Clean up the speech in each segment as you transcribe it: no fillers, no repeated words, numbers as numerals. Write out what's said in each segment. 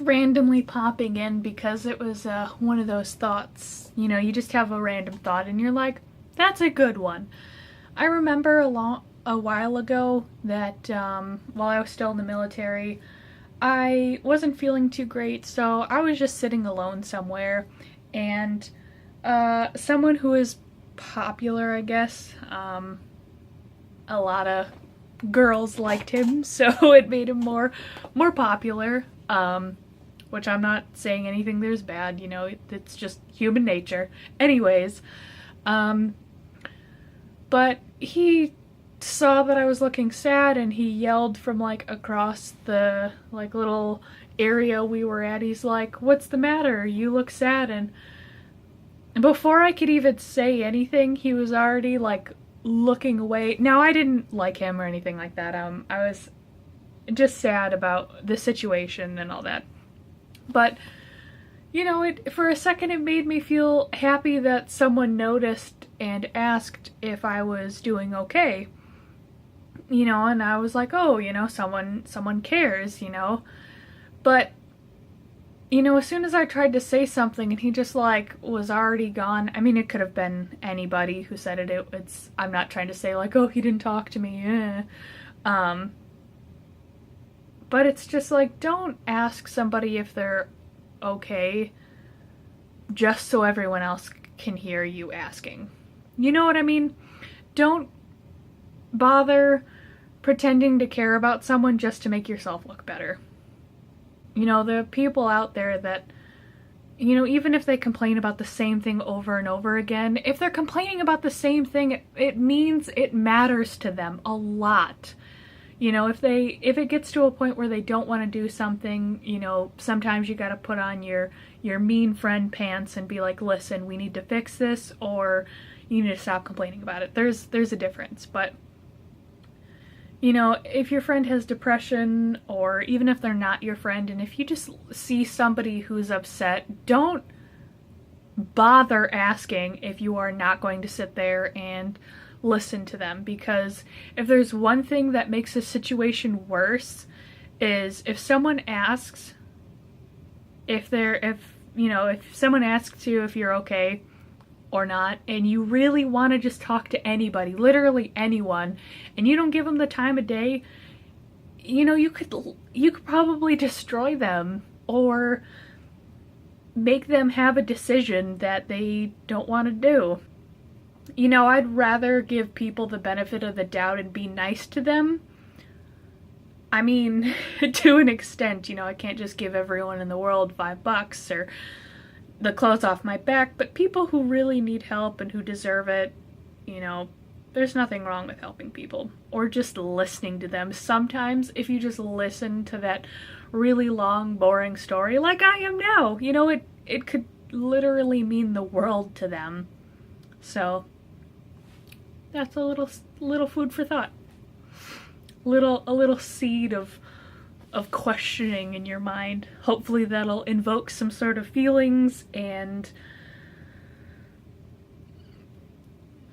randomly popping in because it was one of those thoughts. You know, you just have a random thought and you're like, that's a good one. I remember a while ago that while I was still in the military, I wasn't feeling too great, so I was just sitting alone somewhere, and someone who is popular, I guess, a lot of girls liked him, so it made him more popular, which I'm not saying anything there's bad, you know, it's just human nature. Anyways, but he saw that I was looking sad and he yelled from like across the like little area we were at. He's like, "What's the matter? You look sad." And before I could even say anything, he was already like looking away. Now, I didn't like him or anything like that. I was just sad about the situation and all that. But you know, for a second it made me feel happy that someone noticed and asked if I was doing okay. You know, and I was like, oh, you know, someone cares, you know. But, you know, as soon as I tried to say something and he just like was already gone. I mean, it could have been anybody who said it. I'm not trying to say like, oh, he didn't talk to me. But it's just like, don't ask somebody if they're okay just so everyone else can hear you asking. You know what I mean? Don't bother pretending to care about someone just to make yourself look better. You know, there are people out there that, you know, even if they complain about the same thing over and over again, if they're complaining about the same thing, it means it matters to them a lot. You know, if it gets to a point where they don't want to do something, you know, sometimes you got to put on your mean friend pants and be like, listen, we need to fix this, or you need to stop complaining about it. There's a difference. But you know, if your friend has depression, or even if they're not your friend, and if you just see somebody who's upset, don't bother asking if you are not going to sit there and listen to them. Because if there's one thing that makes a situation worse, is if someone asks if someone asks you if you're okay or not, and you really want to just talk to anybody, literally anyone, and you don't give them the time of day, you know, you could probably destroy them or make them have a decision that they don't want to do. You know, I'd rather give people the benefit of the doubt and be nice to them. I mean, to an extent, you know, I can't just give everyone in the world $5 or the clothes off my back, but people who really need help and who deserve it, you know, there's nothing wrong with helping people or just listening to them. Sometimes if you just listen to that really long, boring story like I am now, you know, it could literally mean the world to them. So that's a little food for thought. A little seed of questioning in your mind. Hopefully that'll invoke some sort of feelings, and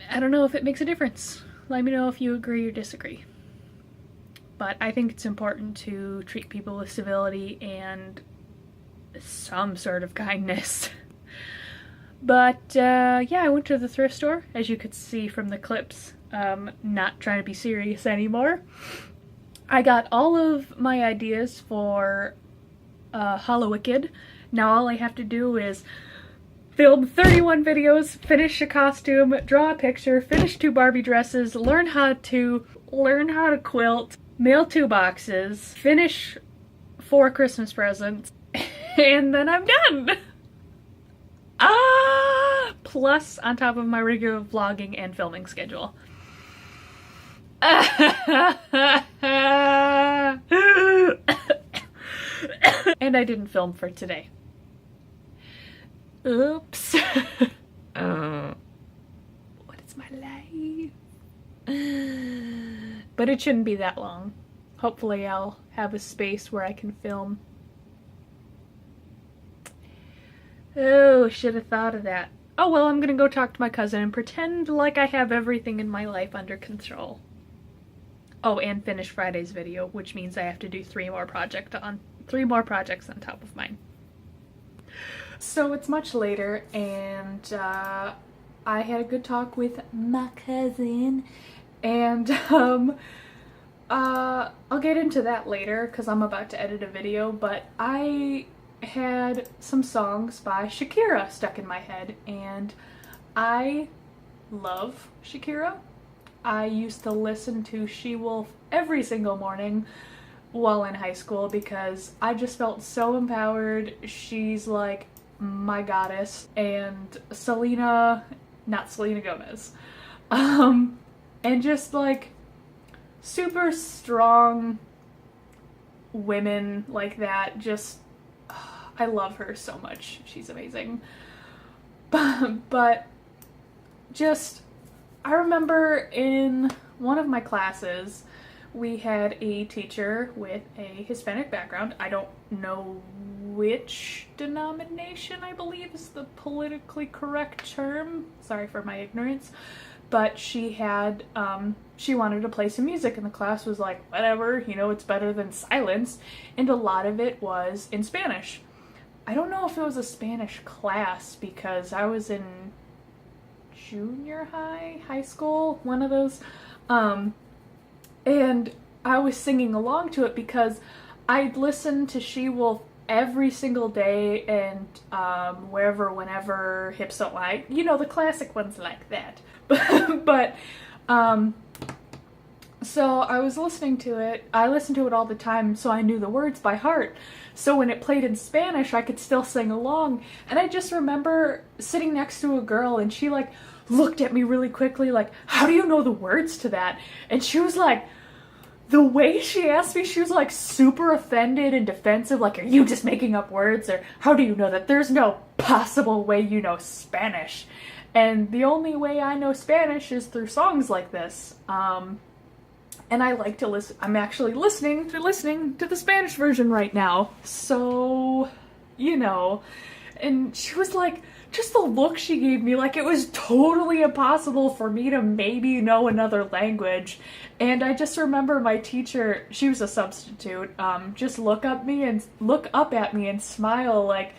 I don't know if it makes a difference. Let me know if you agree or disagree. But I think it's important to treat people with civility and some sort of kindness. But yeah, I went to the thrift store, as you could see from the clips. Not trying to be serious anymore. I got all of my ideas for Hallowicked. Now all I have to do is film 31 videos, finish a costume, draw a picture, finish 2 Barbie dresses, learn how to quilt, mail 2 boxes, finish 4 Christmas presents, and then I'm done! Plus on top of my regular vlogging and filming schedule. And I didn't film for today. Oops. What is my life? But it shouldn't be that long. Hopefully I'll have a space where I can film. Oh, should have thought of that. Oh well, I'm gonna go talk to my cousin and pretend like I have everything in my life under control. Oh, and finish Friday's video, which means I have to do 3 3 more projects on top of mine. So it's much later, and I had a good talk with my cousin, and I'll get into that later because I'm about to edit a video, but I had some songs by Shakira stuck in my head, and I love Shakira. I used to listen to She Wolf every single morning while in high school because I just felt so empowered. She's like my goddess. And not Selena Gomez. And just like super strong women like that. Just, I love her so much. She's amazing. But just, I remember in one of my classes, we had a teacher with a Hispanic background. I don't know which denomination, I believe, is the politically correct term. Sorry for my ignorance. But she had, she wanted to play some music, and the class was like, whatever, you know, it's better than silence. And a lot of it was in Spanish. I don't know if it was a Spanish class because I was in junior high school, one of those. And I was singing along to it because I'd listened to She Wolf every single day and wherever, whenever, Hips Don't Lie. You know, the classic ones like that. But so I was listening to it. I listened to it all the time, so I knew the words by heart. So when it played in Spanish, I could still sing along. And I just remember sitting next to a girl, and she like looked at me really quickly like, how do you know the words to that? And she was like, the way she asked me, she was like super offended and defensive, like, are you just making up words? Or how do you know that? There's no possible way you know Spanish. And the only way I know Spanish is through songs like this. And I like to listen. I'm actually listening to the Spanish version right now. So, you know. And she was like, just the look she gave me, like it was totally impossible for me to maybe know another language. And I just remember my teacher, she was a substitute, just look up at me and smile like,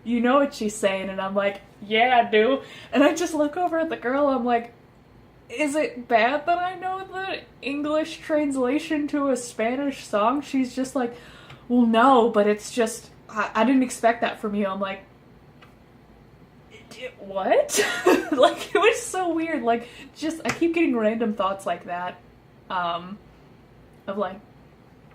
you know what she's saying? And I'm like, yeah, I do. And I just look over at the girl, I'm like, is it bad that I know the English translation to a Spanish song? She's just like, well, no, but it's just, I didn't expect that from you. I'm like, what? Like, it was so weird. Like, just, I keep getting random thoughts like that, of like,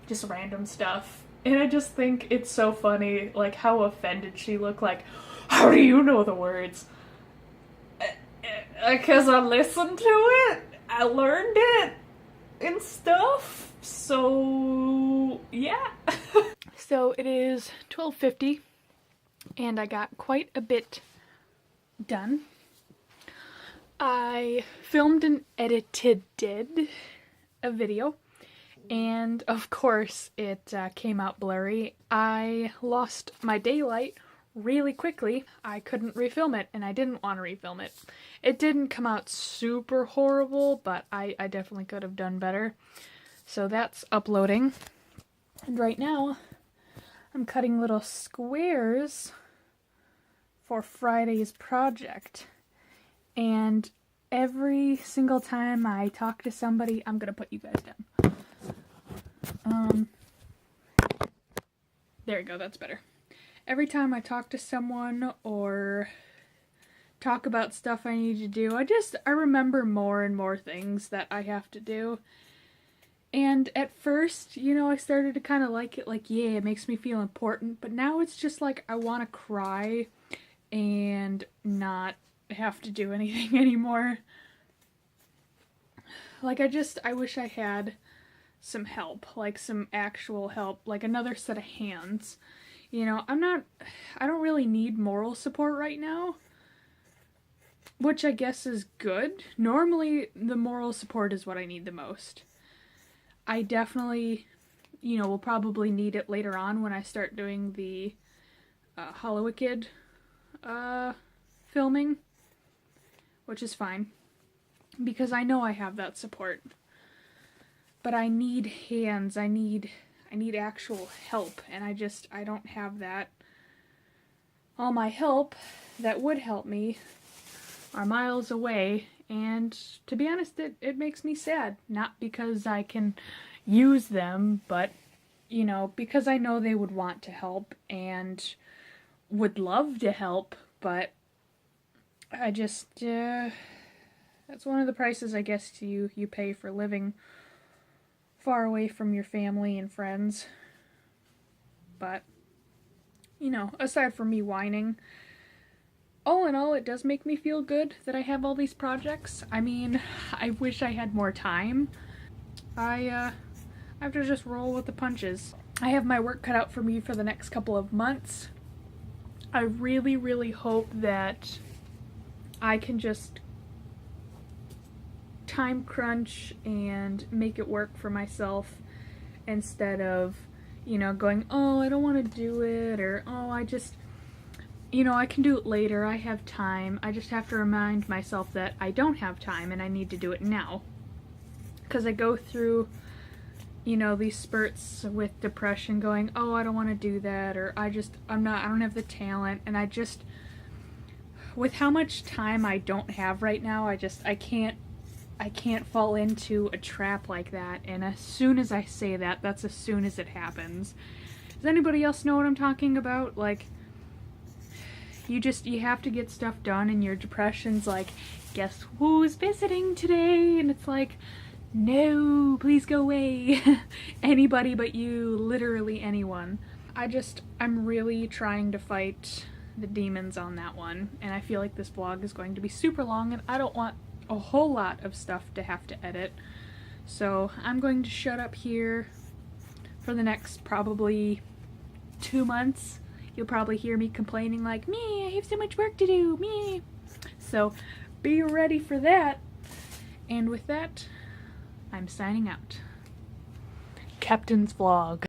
just random stuff. And I just think it's so funny, like, how offended she looked, like, how do you know the words? Because I listened to it, I learned it, and stuff, so, yeah. So, it is 12:50, and I got quite a bit done. I filmed and edited a video, and of course it came out blurry. I lost my daylight really quickly. I couldn't refilm it, and I didn't want to refilm it. It didn't come out super horrible, but I definitely could have done better. So that's uploading. And right now, I'm cutting little squares for Friday's project. And every single time I talk to somebody, I'm gonna put you guys down. There we go, that's better. Every time I talk to someone or talk about stuff I need to do, I remember more and more things that I have to do. And at first, you know, I started to kind of like it, like, yeah, it makes me feel important, but now it's just like I want to cry and not have to do anything anymore. Like, I wish I had some help, like some actual help, like another set of hands. You know, I don't really need moral support right now, which I guess is good. Normally, the moral support is what I need the most. I definitely, you know, will probably need it later on when I start doing the Hollowicked filming, which is fine, because I know I have that support. But I need hands, I need I need actual help, and I don't have that. All my help that would help me are miles away, and to be honest, it makes me sad. Not because I can use them, but, you know, because I know they would want to help and would love to help, but I just, that's one of the prices I guess you pay for living far away from your family and friends. But, you know, aside from me whining, all in all, it does make me feel good that I have all these projects. I mean, I wish I had more time. I have to just roll with the punches. I have my work cut out for me for the next couple of months. I really, really hope that I can just time crunch and make it work for myself instead of, you know, going, oh, I don't want to do it, or oh, I just, you know, I can do it later, I have time. I just have to remind myself that I don't have time and I need to do it now. Because I go through, you know, these spurts with depression going, oh, I don't want to do that, or I don't have the talent, and I just, with how much time I don't have right now, I can't fall into a trap like that, and as soon as I say that, that's as soon as it happens. Does anybody else know what I'm talking about? Like, you have to get stuff done, and your depression's like, guess who's visiting today? And it's like, no, please go away. Anybody but you, literally anyone. I'm really trying to fight the demons on that one, and I feel like this vlog is going to be super long, and I don't want a whole lot of stuff to have to edit. So I'm going to shut up here for the next probably 2 months. You'll probably hear me complaining like, me, I have so much work to do, me. So be ready for that. And with that, I'm signing out. Captain's Vlog.